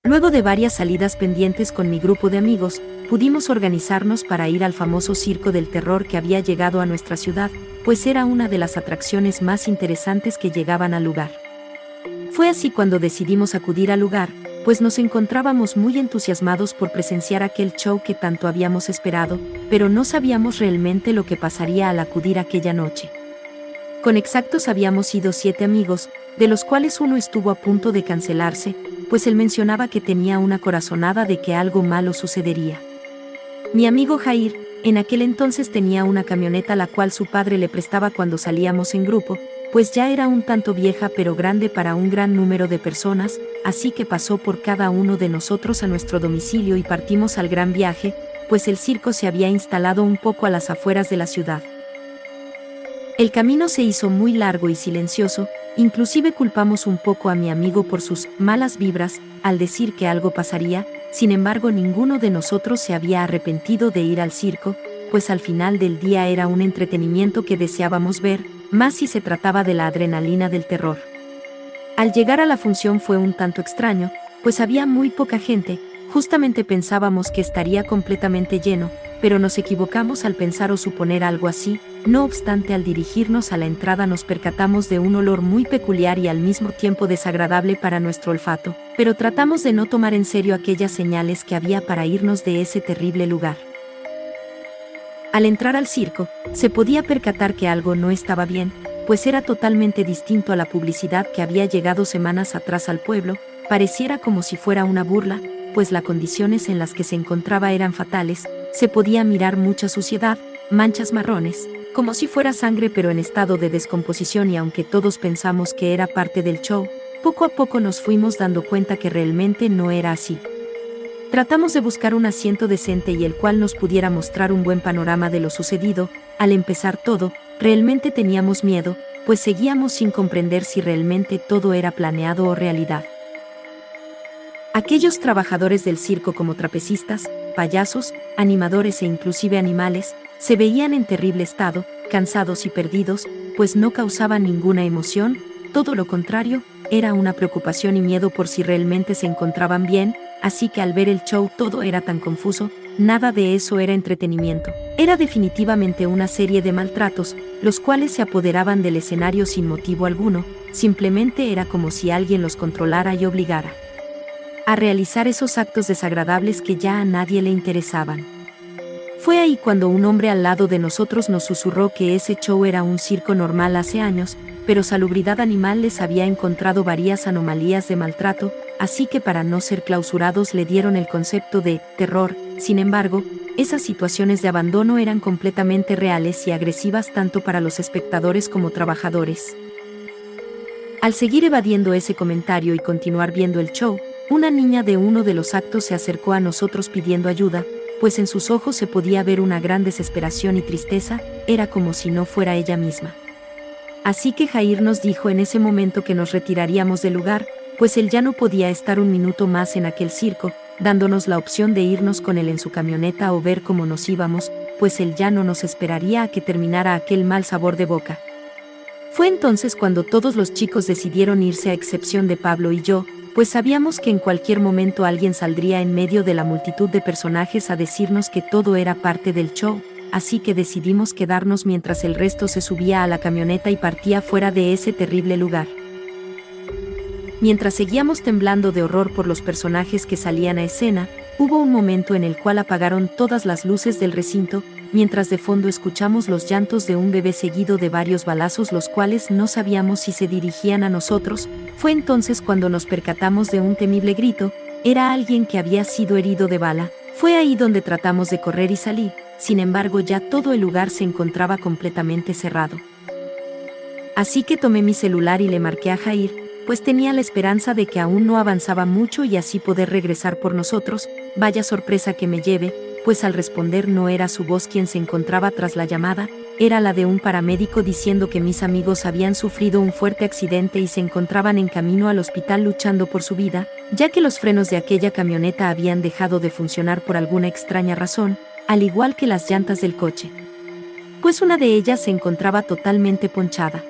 Luego de varias salidas pendientes con mi grupo de amigos, pudimos organizarnos para ir al famoso Circo del Terror que había llegado a nuestra ciudad, pues era una de las atracciones más interesantes que llegaban al lugar. Fue así cuando decidimos acudir al lugar, pues nos encontrábamos muy entusiasmados por presenciar aquel show que tanto habíamos esperado, pero no sabíamos realmente lo que pasaría al acudir aquella noche. Con exactos habíamos sido 7 amigos, de los cuales uno estuvo a punto de cancelarse, pues él mencionaba que tenía una corazonada de que algo malo sucedería. Mi amigo Jair, en aquel entonces tenía una camioneta la cual su padre le prestaba cuando salíamos en grupo, pues ya era un tanto vieja pero grande para un gran número de personas, así que pasó por cada uno de nosotros a nuestro domicilio y partimos al gran viaje, pues el circo se había instalado un poco a las afueras de la ciudad. El camino se hizo muy largo y silencioso, inclusive culpamos un poco a mi amigo por sus malas vibras, al decir que algo pasaría. Sin embargo, ninguno de nosotros se había arrepentido de ir al circo, pues al final del día era un entretenimiento que deseábamos ver, más si se trataba de la adrenalina del terror. Al llegar a la función fue un tanto extraño, pues había muy poca gente, justamente pensábamos que estaría completamente lleno, pero nos equivocamos al pensar o suponer algo así. No obstante, al dirigirnos a la entrada nos percatamos de un olor muy peculiar y al mismo tiempo desagradable para nuestro olfato, pero tratamos de no tomar en serio aquellas señales que había para irnos de ese terrible lugar. Al entrar al circo, se podía percatar que algo no estaba bien, pues era totalmente distinto a la publicidad que había llegado semanas atrás al pueblo. Pareciera como si fuera una burla, pues las condiciones en las que se encontraba eran fatales. Se podía mirar mucha suciedad, manchas marrones, como si fuera sangre pero en estado de descomposición, y aunque todos pensamos que era parte del show, poco a poco nos fuimos dando cuenta que realmente no era así. Tratamos de buscar un asiento decente y el cual nos pudiera mostrar un buen panorama de lo sucedido. Al empezar todo, realmente teníamos miedo, pues seguíamos sin comprender si realmente todo era planeado o realidad. Aquellos trabajadores del circo, como trapecistas, payasos, animadores e inclusive animales, se veían en terrible estado, cansados y perdidos, pues no causaban ninguna emoción, todo lo contrario, era una preocupación y miedo por si realmente se encontraban bien. Así que al ver el show todo era tan confuso, nada de eso era entretenimiento. Era definitivamente una serie de maltratos, los cuales se apoderaban del escenario sin motivo alguno, simplemente era como si alguien los controlara y obligara a realizar esos actos desagradables que ya a nadie le interesaban. Fue ahí cuando un hombre al lado de nosotros nos susurró que ese show era un circo normal hace años, pero Salubridad Animal les había encontrado varias anomalías de maltrato, así que para no ser clausurados le dieron el concepto de terror. Sin embargo, esas situaciones de abandono eran completamente reales y agresivas tanto para los espectadores como trabajadores. Al seguir evadiendo ese comentario y continuar viendo el show, una niña de uno de los actos se acercó a nosotros pidiendo ayuda, pues en sus ojos se podía ver una gran desesperación y tristeza, era como si no fuera ella misma. Así que Jair nos dijo en ese momento que nos retiraríamos del lugar, pues él ya no podía estar un minuto más en aquel circo, dándonos la opción de irnos con él en su camioneta o ver cómo nos íbamos, pues él ya no nos esperaría a que terminara aquel mal sabor de boca. Fue entonces cuando todos los chicos decidieron irse a excepción de Pablo y yo, pues sabíamos que en cualquier momento alguien saldría en medio de la multitud de personajes a decirnos que todo era parte del show, así que decidimos quedarnos mientras el resto se subía a la camioneta y partía fuera de ese terrible lugar. Mientras seguíamos temblando de horror por los personajes que salían a escena, hubo un momento en el cual apagaron todas las luces del recinto, mientras de fondo escuchamos los llantos de un bebé seguido de varios balazos, los cuales no sabíamos si se dirigían a nosotros. Fue entonces cuando nos percatamos de un temible grito, era alguien que había sido herido de bala. Fue ahí donde tratamos de correr y salir, sin embargo ya todo el lugar se encontraba completamente cerrado. Así que tomé mi celular y le marqué a Jair, pues tenía la esperanza de que aún no avanzaba mucho y así poder regresar por nosotros. Vaya sorpresa que me lleve, pues al responder no era su voz quien se encontraba tras la llamada, era la de un paramédico diciendo que mis amigos habían sufrido un fuerte accidente y se encontraban en camino al hospital luchando por su vida, ya que los frenos de aquella camioneta habían dejado de funcionar por alguna extraña razón, al igual que las llantas del coche, pues una de ellas se encontraba totalmente ponchada.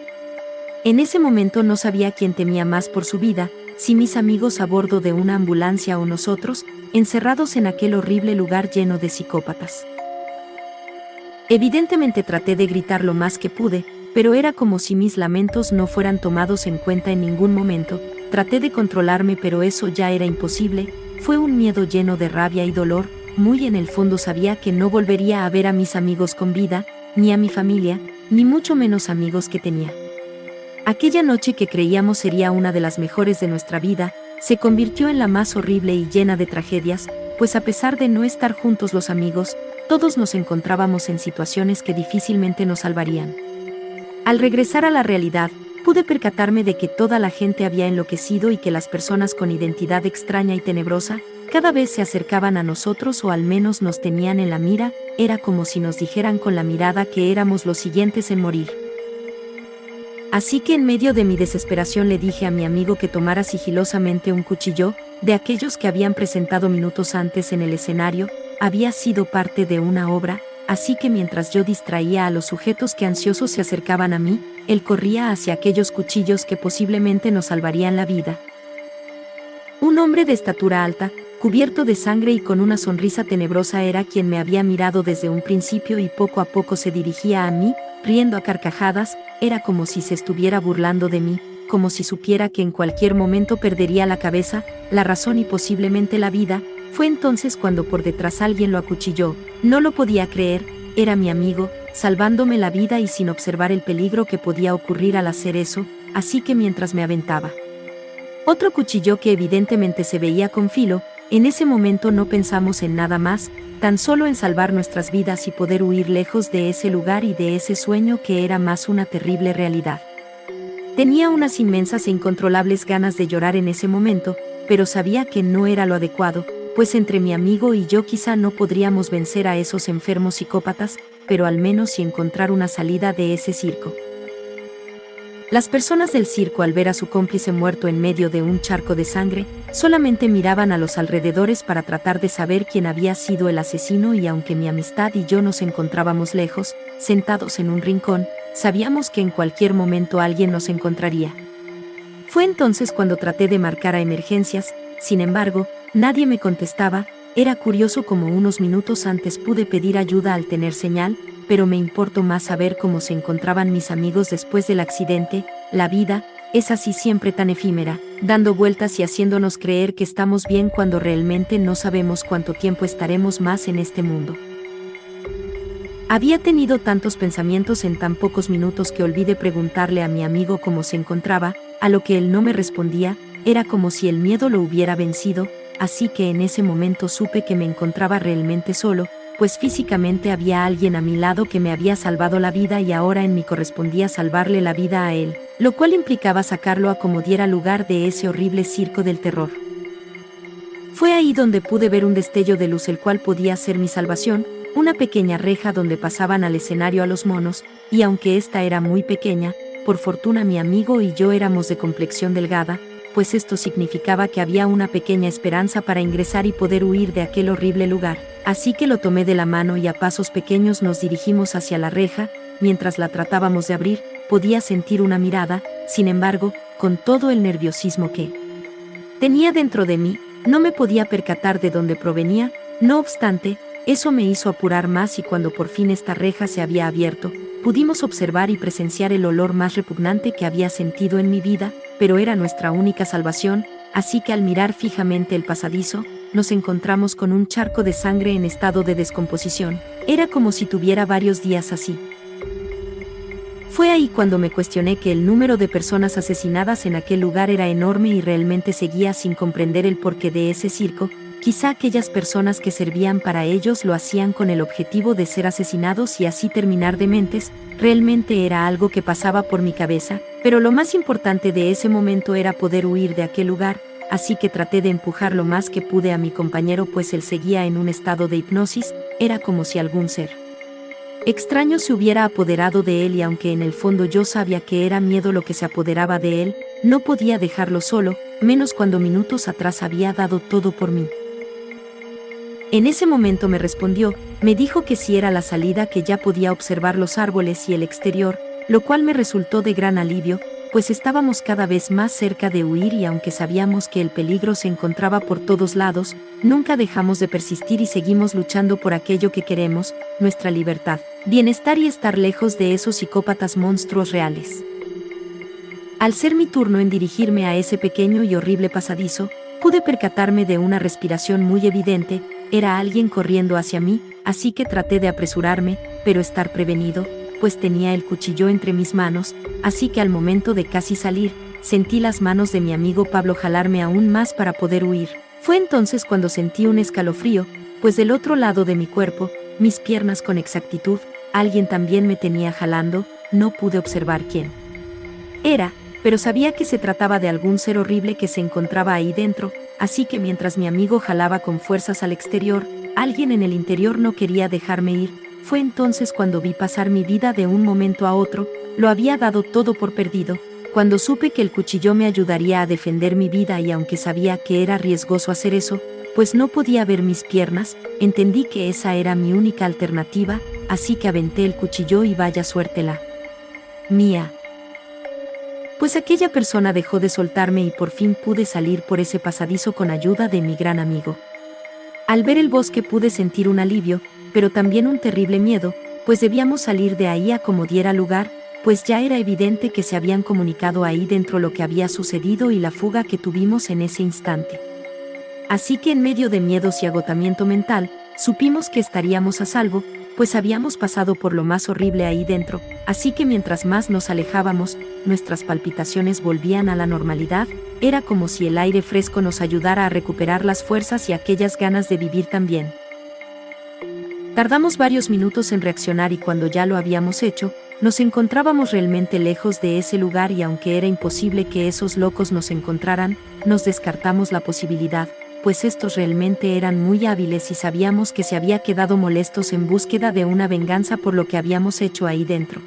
En ese momento no sabía quién temía más por su vida, si mis amigos a bordo de una ambulancia o nosotros, encerrados en aquel horrible lugar lleno de psicópatas. Evidentemente traté de gritar lo más que pude, pero era como si mis lamentos no fueran tomados en cuenta en ningún momento. Traté de controlarme, pero eso ya era imposible. Fue un miedo lleno de rabia y dolor. Muy en el fondo sabía que no volvería a ver a mis amigos con vida, ni a mi familia, ni mucho menos amigos que tenía. Aquella noche que creíamos sería una de las mejores de nuestra vida, se convirtió en la más horrible y llena de tragedias, pues a pesar de no estar juntos los amigos, todos nos encontrábamos en situaciones que difícilmente nos salvarían. Al regresar a la realidad, pude percatarme de que toda la gente había enloquecido y que las personas con identidad extraña y tenebrosa cada vez se acercaban a nosotros o al menos nos tenían en la mira. Era como si nos dijeran con la mirada que éramos los siguientes en morir. Así que en medio de mi desesperación le dije a mi amigo que tomara sigilosamente un cuchillo, de aquellos que habían presentado minutos antes en el escenario. Había sido parte de una obra, así que mientras yo distraía a los sujetos que ansiosos se acercaban a mí, él corría hacia aquellos cuchillos que posiblemente nos salvarían la vida. Un hombre de estatura alta, cubierto de sangre y con una sonrisa tenebrosa era quien me había mirado desde un principio y poco a poco se dirigía a mí, riendo a carcajadas. Era como si se estuviera burlando de mí, como si supiera que en cualquier momento perdería la cabeza, la razón y posiblemente la vida. Fue entonces cuando por detrás alguien lo acuchilló. No lo podía creer, era mi amigo, salvándome la vida y sin observar el peligro que podía ocurrir al hacer eso, así que mientras me aventaba otro cuchillo que evidentemente se veía con filo, en ese momento no pensamos en nada más, tan solo en salvar nuestras vidas y poder huir lejos de ese lugar y de ese sueño que era más una terrible realidad. Tenía unas inmensas e incontrolables ganas de llorar en ese momento, pero sabía que no era lo adecuado, pues entre mi amigo y yo quizá no podríamos vencer a esos enfermos psicópatas, pero al menos sí encontrar una salida de ese circo. Las personas del circo, al ver a su cómplice muerto en medio de un charco de sangre, solamente miraban a los alrededores para tratar de saber quién había sido el asesino, y aunque mi amistad y yo nos encontrábamos lejos, sentados en un rincón, sabíamos que en cualquier momento alguien nos encontraría. Fue entonces cuando traté de marcar a emergencias, sin embargo, nadie me contestaba. Era curioso como unos minutos antes pude pedir ayuda al tener señal, pero me importó más saber cómo se encontraban mis amigos después del accidente. La vida es así, siempre tan efímera, dando vueltas y haciéndonos creer que estamos bien cuando realmente no sabemos cuánto tiempo estaremos más en este mundo. Había tenido tantos pensamientos en tan pocos minutos que olvidé preguntarle a mi amigo cómo se encontraba, a lo que él no me respondía. Era como si el miedo lo hubiera vencido, así que en ese momento supe que me encontraba realmente solo, pues físicamente había alguien a mi lado que me había salvado la vida y ahora en mí correspondía salvarle la vida a él, lo cual implicaba sacarlo a como diera lugar de ese horrible circo del terror. Fue ahí donde pude ver un destello de luz, el cual podía ser mi salvación, una pequeña reja donde pasaban al escenario a los monos, y aunque esta era muy pequeña, por fortuna mi amigo y yo éramos de complexión delgada, pues esto significaba que había una pequeña esperanza para ingresar y poder huir de aquel horrible lugar. Así que lo tomé de la mano y a pasos pequeños nos dirigimos hacia la reja. Mientras la tratábamos de abrir, podía sentir una mirada. Sin embargo, con todo el nerviosismo que tenía dentro de mí, no me podía percatar de dónde provenía. No obstante, eso me hizo apurar más, y cuando por fin esta reja se había abierto, pudimos observar y presenciar el olor más repugnante que había sentido en mi vida, pero era nuestra única salvación. Así que al mirar fijamente el pasadizo, nos encontramos con un charco de sangre en estado de descomposición. Era como si tuviera varios días así. Fue ahí cuando me cuestioné que el número de personas asesinadas en aquel lugar era enorme y realmente seguía sin comprender el porqué de ese circo. Quizá aquellas personas que servían para ellos lo hacían con el objetivo de ser asesinados y así terminar dementes. Realmente era algo que pasaba por mi cabeza, pero lo más importante de ese momento era poder huir de aquel lugar, así que traté de empujar lo más que pude a mi compañero, pues él seguía en un estado de hipnosis. Era como si algún ser extraño se hubiera apoderado de él, y aunque en el fondo yo sabía que era miedo lo que se apoderaba de él, no podía dejarlo solo, menos cuando minutos atrás había dado todo por mí. En ese momento me respondió, me dijo que si era la salida, que ya podía observar los árboles y el exterior, lo cual me resultó de gran alivio, pues estábamos cada vez más cerca de huir y aunque sabíamos que el peligro se encontraba por todos lados, nunca dejamos de persistir y seguimos luchando por aquello que queremos, nuestra libertad, bienestar y estar lejos de esos psicópatas monstruos reales. Al ser mi turno en dirigirme a ese pequeño y horrible pasadizo, pude percatarme de una respiración muy evidente, era alguien corriendo hacia mí, así que traté de apresurarme, pero estar prevenido, pues tenía el cuchillo entre mis manos, así que al momento de casi salir, sentí las manos de mi amigo Pablo jalarme aún más para poder huir. Fue entonces cuando sentí un escalofrío, pues del otro lado de mi cuerpo, mis piernas con exactitud, alguien también me tenía jalando, no pude observar quién era, pero sabía que se trataba de algún ser horrible que se encontraba ahí dentro, así que mientras mi amigo jalaba con fuerzas al exterior, alguien en el interior no quería dejarme ir. Fue entonces cuando vi pasar mi vida de un momento a otro, lo había dado todo por perdido, cuando supe que el cuchillo me ayudaría a defender mi vida y aunque sabía que era riesgoso hacer eso, pues no podía ver mis piernas, entendí que esa era mi única alternativa, así que aventé el cuchillo y vaya suerte la mía. Pues aquella persona dejó de soltarme y por fin pude salir por ese pasadizo con ayuda de mi gran amigo. Al ver el bosque pude sentir un alivio, pero también un terrible miedo, pues debíamos salir de ahí a como diera lugar, pues ya era evidente que se habían comunicado ahí dentro lo que había sucedido y la fuga que tuvimos en ese instante. Así que en medio de miedos y agotamiento mental, supimos que estaríamos a salvo, pues habíamos pasado por lo más horrible ahí dentro, así que mientras más nos alejábamos, nuestras palpitaciones volvían a la normalidad, era como si el aire fresco nos ayudara a recuperar las fuerzas y aquellas ganas de vivir también. Tardamos varios minutos en reaccionar y cuando ya lo habíamos hecho, nos encontrábamos realmente lejos de ese lugar y aunque era imposible que esos locos nos encontraran, nos descartamos la posibilidad, pues estos realmente eran muy hábiles y sabíamos que se había quedado molestos en búsqueda de una venganza por lo que habíamos hecho ahí dentro.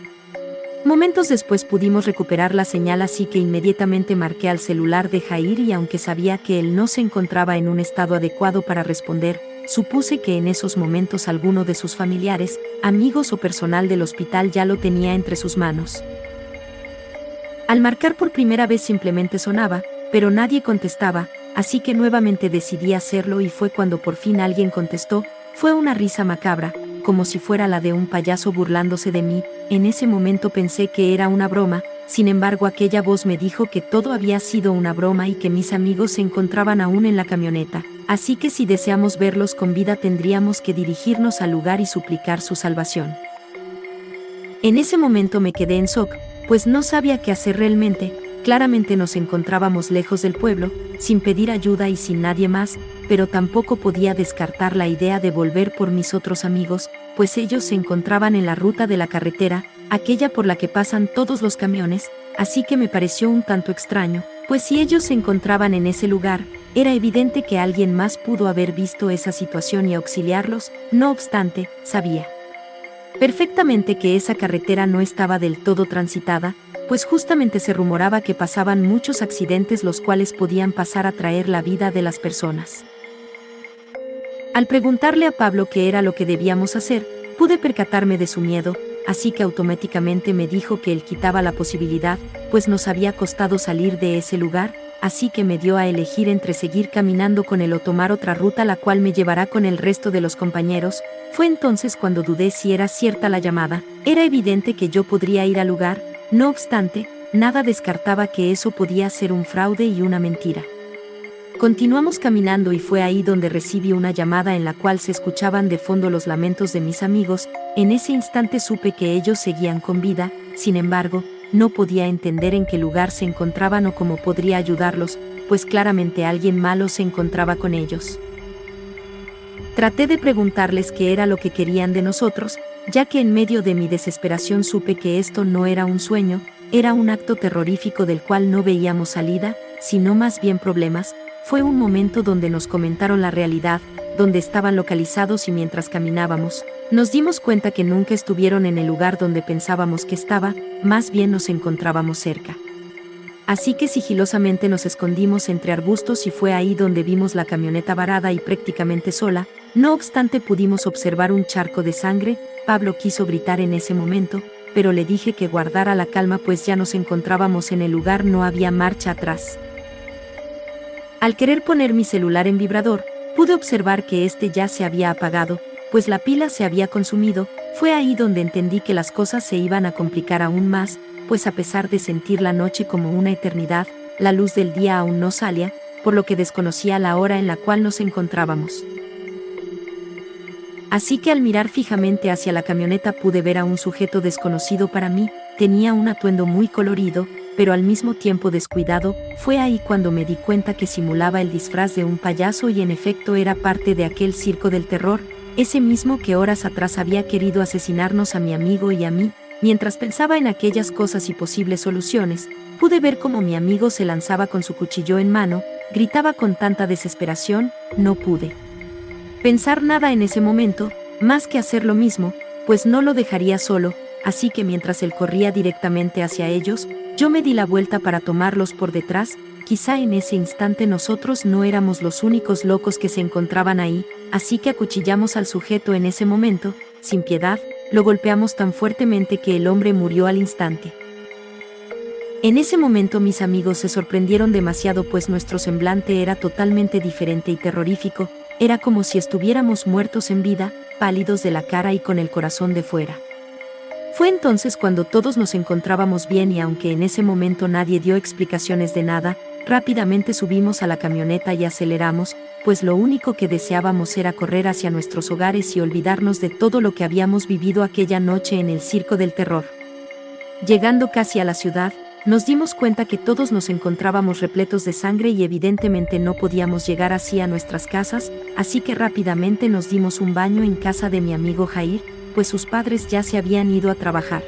Momentos después pudimos recuperar la señal así que inmediatamente marqué al celular de Jair y aunque sabía que él no se encontraba en un estado adecuado para responder, supuse que en esos momentos alguno de sus familiares, amigos o personal del hospital ya lo tenía entre sus manos. Al marcar por primera vez simplemente sonaba, pero nadie contestaba, así que nuevamente decidí hacerlo y fue cuando por fin alguien contestó, fue una risa macabra, como si fuera la de un payaso burlándose de mí, en ese momento pensé que era una broma, sin embargo aquella voz me dijo que todo había sido una broma y que mis amigos se encontraban aún en la camioneta, así que si deseamos verlos con vida tendríamos que dirigirnos al lugar y suplicar su salvación. En ese momento me quedé en shock, pues no sabía qué hacer realmente. Claramente nos encontrábamos lejos del pueblo, sin pedir ayuda y sin nadie más, pero tampoco podía descartar la idea de volver por mis otros amigos, pues ellos se encontraban en la ruta de la carretera, aquella por la que pasan todos los camiones, así que me pareció un tanto extraño, pues si ellos se encontraban en ese lugar, era evidente que alguien más pudo haber visto esa situación y auxiliarlos, no obstante, sabía perfectamente que esa carretera no estaba del todo transitada, pues justamente se rumoraba que pasaban muchos accidentes los cuales podían pasar a traer la vida de las personas. Al preguntarle a Pablo qué era lo que debíamos hacer, pude percatarme de su miedo, así que automáticamente me dijo que él quitaba la posibilidad, pues nos había costado salir de ese lugar, así que me dio a elegir entre seguir caminando con él o tomar otra ruta la cual me llevará con el resto de los compañeros. Fue entonces cuando dudé si era cierta la llamada, era evidente que yo podría ir al lugar, no obstante, nada descartaba que eso podía ser un fraude y una mentira. Continuamos caminando y fue ahí donde recibí una llamada en la cual se escuchaban de fondo los lamentos de mis amigos, en ese instante supe que ellos seguían con vida, sin embargo, no podía entender en qué lugar se encontraban o cómo podría ayudarlos, pues claramente alguien malo se encontraba con ellos. Traté de preguntarles qué era lo que querían de nosotros, ya que en medio de mi desesperación supe que esto no era un sueño, era un acto terrorífico del cual no veíamos salida, sino más bien problemas. Fue un momento donde nos comentaron la realidad, donde estaban localizados y mientras caminábamos, nos dimos cuenta que nunca estuvieron en el lugar donde pensábamos que estaba, más bien nos encontrábamos cerca. Así que sigilosamente nos escondimos entre arbustos y fue ahí donde vimos la camioneta varada y prácticamente sola, no obstante pudimos observar un charco de sangre. Pablo quiso gritar en ese momento, pero le dije que guardara la calma pues ya nos encontrábamos en el lugar, no había marcha atrás. Al querer poner mi celular en vibrador, pude observar que este ya se había apagado, pues la pila se había consumido. Fue ahí donde entendí que las cosas se iban a complicar aún más, pues a pesar de sentir la noche como una eternidad, la luz del día aún no salía, por lo que desconocía la hora en la cual nos encontrábamos. Así que al mirar fijamente hacia la camioneta pude ver a un sujeto desconocido para mí. Tenía un atuendo muy colorido, pero al mismo tiempo descuidado. Fue ahí cuando me di cuenta que simulaba el disfraz de un payaso y en efecto era parte de aquel circo del terror, ese mismo que horas atrás había querido asesinarnos a mi amigo y a mí. Mientras pensaba en aquellas cosas y posibles soluciones, pude ver cómo mi amigo se lanzaba con su cuchillo en mano, gritaba con tanta desesperación. No pude pensar nada en ese momento, más que hacer lo mismo, pues no lo dejaría solo, así que mientras él corría directamente hacia ellos, yo me di la vuelta para tomarlos por detrás. Quizá en ese instante nosotros no éramos los únicos locos que se encontraban ahí, así que acuchillamos al sujeto en ese momento, sin piedad, lo golpeamos tan fuertemente que el hombre murió al instante. En ese momento mis amigos se sorprendieron demasiado pues nuestro semblante era totalmente diferente y terrorífico, era como si estuviéramos muertos en vida, pálidos de la cara y con el corazón de fuera. Fue entonces cuando todos nos encontrábamos bien y aunque en ese momento nadie dio explicaciones de nada, rápidamente subimos a la camioneta y aceleramos, pues lo único que deseábamos era correr hacia nuestros hogares y olvidarnos de todo lo que habíamos vivido aquella noche en el circo del terror. Llegando casi a la ciudad, nos dimos cuenta que todos nos encontrábamos repletos de sangre y evidentemente no podíamos llegar así a nuestras casas, así que rápidamente nos dimos un baño en casa de mi amigo Jair, pues sus padres ya se habían ido a trabajar.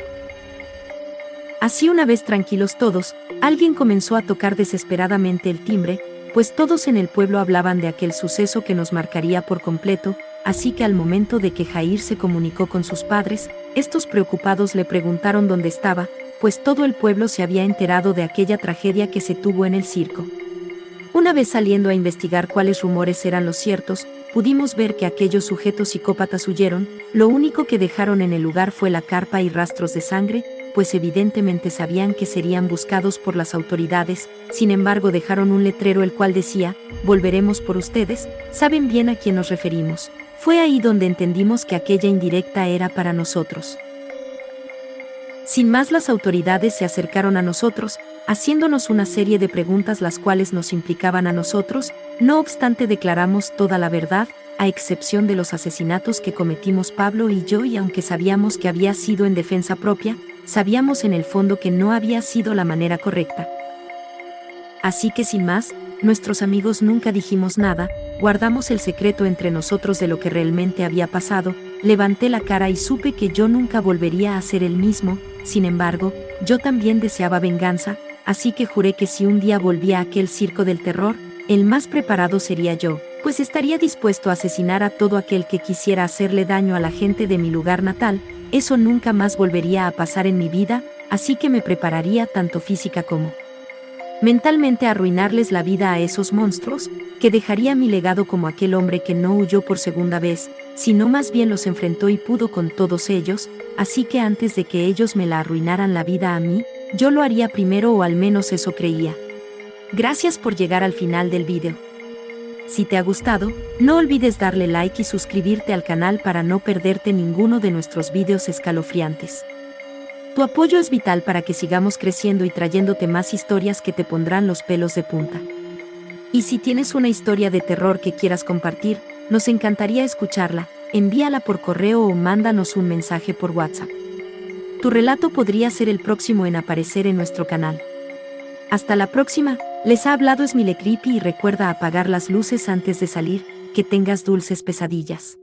Así una vez tranquilos todos, alguien comenzó a tocar desesperadamente el timbre, pues todos en el pueblo hablaban de aquel suceso que nos marcaría por completo, así que al momento de que Jair se comunicó con sus padres, estos preocupados le preguntaron dónde estaba, pues todo el pueblo se había enterado de aquella tragedia que se tuvo en el circo. Una vez saliendo a investigar cuáles rumores eran los ciertos, pudimos ver que aquellos sujetos psicópatas huyeron. Lo único que dejaron en el lugar fue la carpa y rastros de sangre, pues evidentemente sabían que serían buscados por las autoridades. Sin embargo dejaron un letrero el cual decía: volveremos por ustedes. Saben bien a quién nos referimos. Fue ahí donde entendimos que aquella indirecta era para nosotros. Sin más, las autoridades se acercaron a nosotros, haciéndonos una serie de preguntas las cuales nos implicaban a nosotros. No obstante declaramos toda la verdad, a excepción de los asesinatos que cometimos Pablo y yo, y aunque sabíamos que había sido en defensa propia, sabíamos en el fondo que no había sido la manera correcta. Así que sin más, nuestros amigos nunca dijimos nada, guardamos el secreto entre nosotros de lo que realmente había pasado. Levanté la cara y supe que yo nunca volvería a ser el mismo. Sin embargo, yo también deseaba venganza, así que juré que si un día volvía a aquel circo del terror, el más preparado sería yo, pues estaría dispuesto a asesinar a todo aquel que quisiera hacerle daño a la gente de mi lugar natal. Eso nunca más volvería a pasar en mi vida, así que me prepararía tanto física como mentalmente a arruinarles la vida a esos monstruos, que dejaría mi legado como aquel hombre que no huyó por segunda vez, sino más bien los enfrentó y pudo con todos ellos. Así que antes de que ellos me la arruinaran la vida a mí, yo lo haría primero, o al menos eso creía. Gracias por llegar al final del video. Si te ha gustado, no olvides darle like y suscribirte al canal para no perderte ninguno de nuestros videos escalofriantes. Tu apoyo es vital para que sigamos creciendo y trayéndote más historias que te pondrán los pelos de punta. Y si tienes una historia de terror que quieras compartir, nos encantaría escucharla. Envíala por correo o mándanos un mensaje por WhatsApp. Tu relato podría ser el próximo en aparecer en nuestro canal. Hasta la próxima. Les ha hablado Smile Creepy y recuerda apagar las luces antes de salir. Que tengas dulces pesadillas.